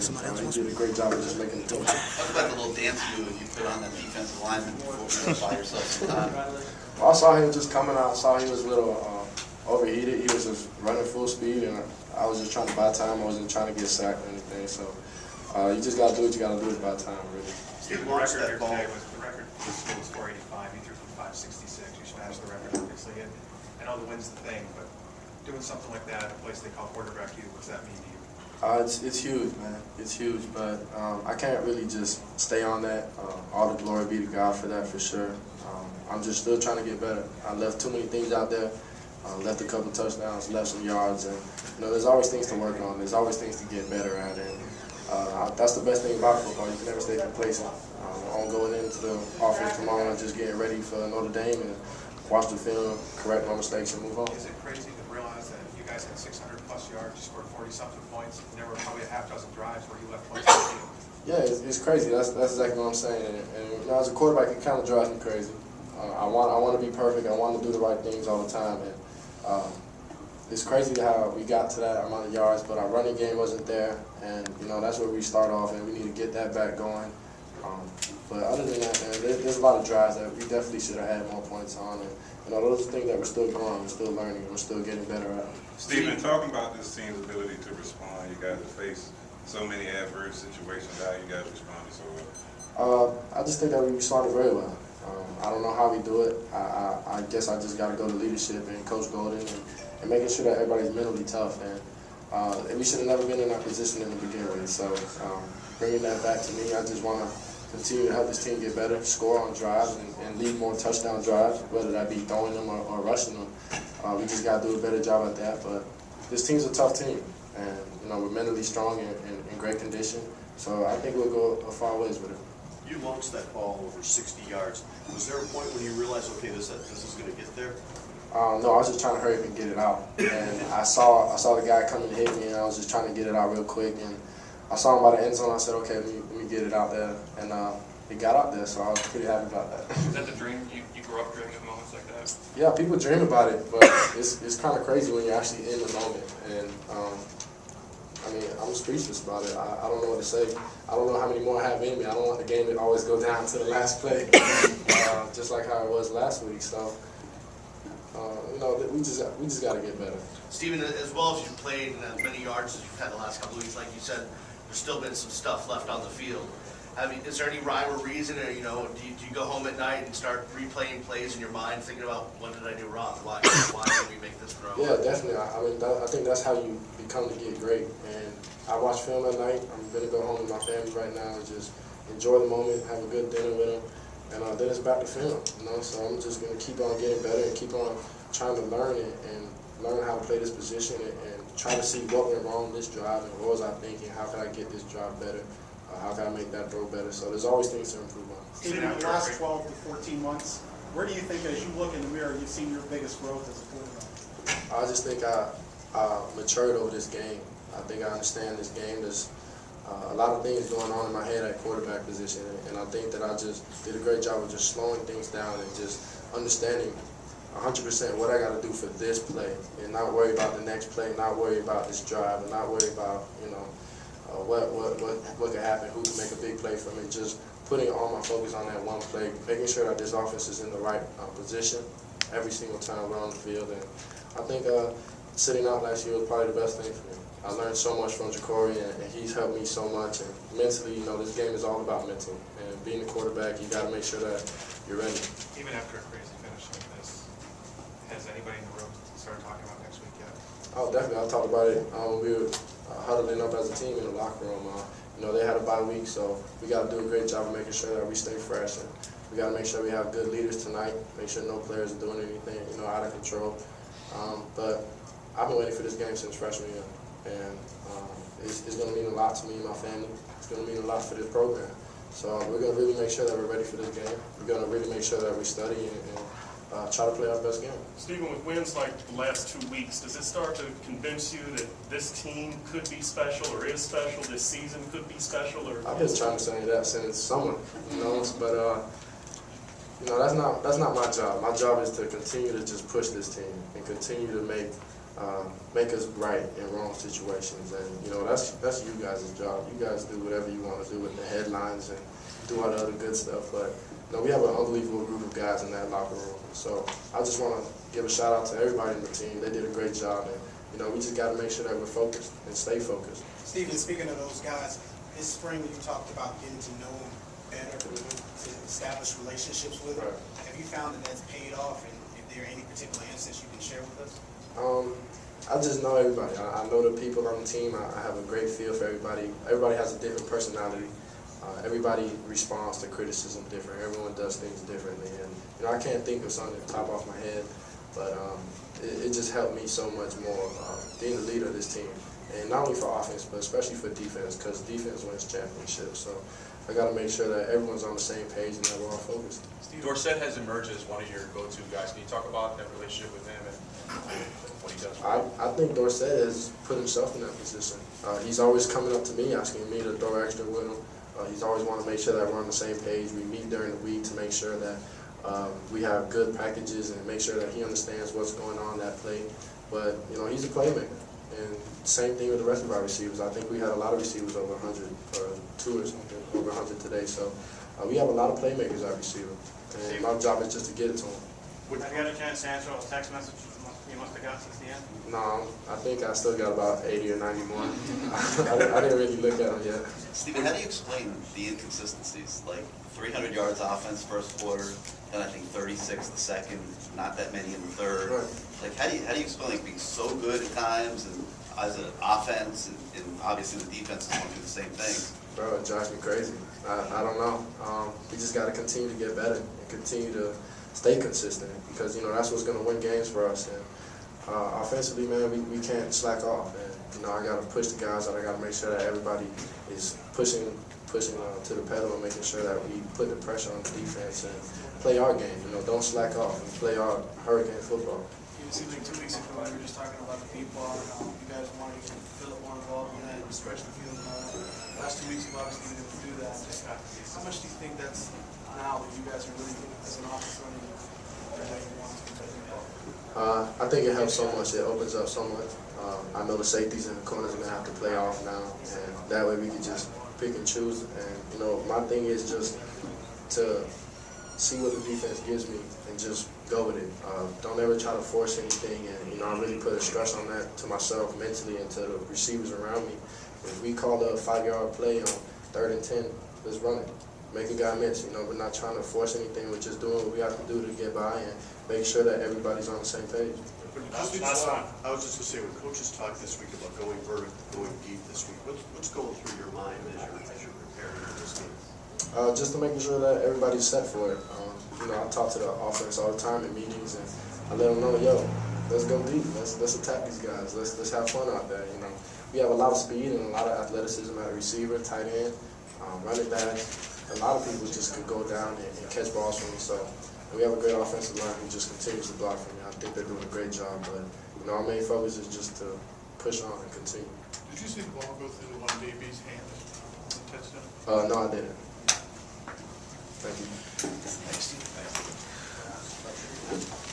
and he did a great job of just making the team. Talk about the little dance move you put on that defensive lineman by yourself sometime. Well, I saw him just coming out. I saw he was a little overheated. He was just running full speed, and I was just trying to buy time. I wasn't trying to get sacked or anything. So you just got to do what you got to do to buy time, really. Steve, the record here today was the record for the school was 485. You threw for 566. You smashed the record, obviously. And I know the win's the thing, but doing something like that at a place they call quarterback U, what's that mean to you? It's huge, man. It's huge, but I can't really just stay on that. All the glory be to God for that, for sure. I'm just still trying to get better. I left too many things out there. Left a couple touchdowns, left some yards, and there's always things to work on. There's always things to get better at, and that's the best thing about football. You can never stay complacent. I'm going into the offense tomorrow and just getting ready for Notre Dame and watch the film, correct my mistakes, and move on. Is it crazy to realize that you guys had 600-plus yards, you scored 40-something points, and there were probably a half dozen drives where you left points on the field? Yeah, it's crazy. That's exactly what I'm saying. And as a quarterback, it kind of drives me crazy. I want to be perfect. I want to do the right things all the time. And it's crazy how we got to that amount of yards, but our running game wasn't there. And that's where we start off, and we need to get that back going. But other than that, man, there's a lot of drives that we definitely should have had more points on. And those are things that we're still growing, we're still learning, and we're still getting better at. Stephen, talking about this team's ability to respond, you guys have faced so many adverse situations. How you guys responded so well? I just think that we responded very well. I don't know how we do it. I guess I just got to go to leadership and Coach Golden and making sure that everybody's mentally tough. And we should have never been in that position in the beginning. So bringing that back to me, I just want to continue to help this team get better, score on drives, and lead more touchdown drives, whether that be throwing them or rushing them. We just got to do a better job at that. But this team's a tough team, and we're mentally strong and in great condition. So I think we'll go a far ways with it. You launched that ball over 60 yards. Was there a point when you realized, okay, this is going to get there? No, I was just trying to hurry up and get it out. And I saw the guy come and hit me, and I was just trying to get it out real quick. And I saw him by the end zone. I said, okay, let me get it out there. And it got out there, so I was pretty happy about that. Is that the dream? You grew up dreaming of moments like that? Yeah, people dream about it, but it's kind of crazy when you're actually in the moment. And I'm speechless about it. I don't know what to say. I don't know how many more I have in me. I don't want the game to always go down to the last play, just like how it was last week. So, we just got to get better. Stephen, as well as you've played and as many yards as you've had the last couple of weeks, like you said, there's still been some stuff left on the field. Is there any rhyme or reason, or do you go home at night and start replaying plays in your mind, thinking about what did I do wrong? Why did we make this throw? Yeah, definitely. I think that's how you become to get great. And I watch film at night. I'm gonna go home with my family right now and just enjoy the moment, have a good dinner with them, and then it's back to film. So I'm just gonna keep on getting better and keep on trying to learn it and learn how to play this position and try to see what went wrong this drive and what was I thinking, how can I get this drive better, how can I make that throw better. So there's always things to improve on. Stephen, in the last 12 to 14 months, where do you think, as you look in the mirror, you've seen your biggest growth as a quarterback? I just think I matured over this game. I think I understand this game. There's a lot of things going on in my head at quarterback position, and I think that I just did a great job of just slowing things down and just understanding 100% what I got to do for this play, and not worry about the next play, not worry about this drive, and not worry about what could happen, who can make a big play for me. Just putting all my focus on that one play, making sure that this offense is in the right position every single time we're on the field. And I think sitting out last year was probably the best thing for me. I learned so much from Jacory, and he's helped me so much. And mentally, this game is all about mental. And being a quarterback, you got to make sure that you're ready. Even after a crazy finish like this, has anybody in the room started talking about next week yet? Oh, definitely. I talked about it when we were huddling up as a team in the locker room. They had a bye week, so we got to do a great job of making sure that we stay fresh. And we got to make sure we have good leaders tonight, make sure no players are doing anything, out of control. But I've been waiting for this game since freshman year, and it's going to mean a lot to me and my family. It's going to mean a lot for this program. So we're going to really make sure that we're ready for this game. We're going to really make sure that we study and try to play our best game. Stephen, with wins like the last 2 weeks, does it start to convince you that this team could be special or is special, this season could be special? Or I've been trying to say that since summer, but that's not my job. My job is to continue to just push this team and continue to make make us right in wrong situations. And, you know, that's you guys' job. You guys do whatever you want to do with the headlines and do all the other good stuff. But, you know, we have an unbelievable group of guys in that locker room. So I just want to give a shout out to everybody in the team. They did a great job. And, you know, we just got to make sure that we're focused and stay focused. Steven, speaking of those guys, this spring you talked about getting to know them better, to establish relationships with them. Right. Have you found that that's paid off, and if there are any particular instances you can share with us? I just know everybody. I know the people on the team. I have a great feel for everybody. Everybody has a different personality. Everybody responds to criticism different. Everyone does things differently. And, you know, I can't think of something top off my head, but it just helped me so much more being the leader of this team. And not only for offense, but especially for defense, because defense wins championships. So I got to make sure that everyone's on the same page and that we're all focused. Dorsett has emerged as one of your go-to guys. Can you talk about that relationship with him and what he does? I think Dorsett has put himself in that position. He's always coming up to me, asking me to throw extra with him. He's always want to make sure that we're on the same page. We meet during the week to make sure that we have good packages and make sure that he understands what's going on that play. But, you know, he's a playmaker. And same thing with the rest of our receivers. I think we had a lot of receivers over 100, or 2 or something, over 100 today. So we have a lot of playmakers at receiver. And my job is just to get it to them. Have you had a chance to answer all the text messages you must have got since the end? No, I think I still got about 80 or 90 more. I didn't really look at them yet. Steven, how do you explain the inconsistencies? Like 300 yards offense first quarter, then I think 36 the second, not that many in the third. Right. Like how do you explain like being so good at times and as an offense and obviously the defense is going through the same things? Bro, it drives me crazy. I don't know. We just got to continue to get better and continue to stay consistent because, you know, that's what's going to win games for us. And offensively, man, we can't slack off. And, you know, I got to push the guys out. I got to make sure that everybody is pushing to the pedal and making sure that we put the pressure on the defense and play our game. You know, don't slack off and play our Hurricane football. It seems like 2 weeks ago we were just talking about the people and how you guys wanted to get Philip more involved in that and stretch the field and all that. The last 2 weeks you've obviously been able to do that. How much do you think that's now that you guys are really, as an office running, I think it helps so much. It opens up so much. I know the safeties and the corners are going to have to play off now, and that way we can just pick and choose. And, you know, my thing is just to see what the defense gives me and just go with it. Don't ever try to force anything, and, you know, I really put a stress on that to myself mentally and to the receivers around me. If we call a 5-yard play on 3rd and 10, let's run it. Make a guy miss, you know, we're not trying to force anything. We're just doing what we have to do to get by and make sure that everybody's on the same page. I was just going to say, when coaches talked this week about going vertical, going deep this week, what's going through your mind as you're preparing for this game? Just to making sure that everybody's set for it. You know, I talk to the offense all the time in meetings, and I let them know, yo, let's go deep. Let's attack these guys. Let's have fun out there. You know, we have a lot of speed and a lot of athleticism at a receiver, tight end, running back. A lot of people just could go down and catch balls from me. So we have a great offensive line who just continues to block for me. I think they're doing a great job. But, you know, our main focus is just to push on and continue. Did you see the ball go through the one DB's hand on the touchdown? No, I didn't. Thank you. Thanks, Steven. Thanks.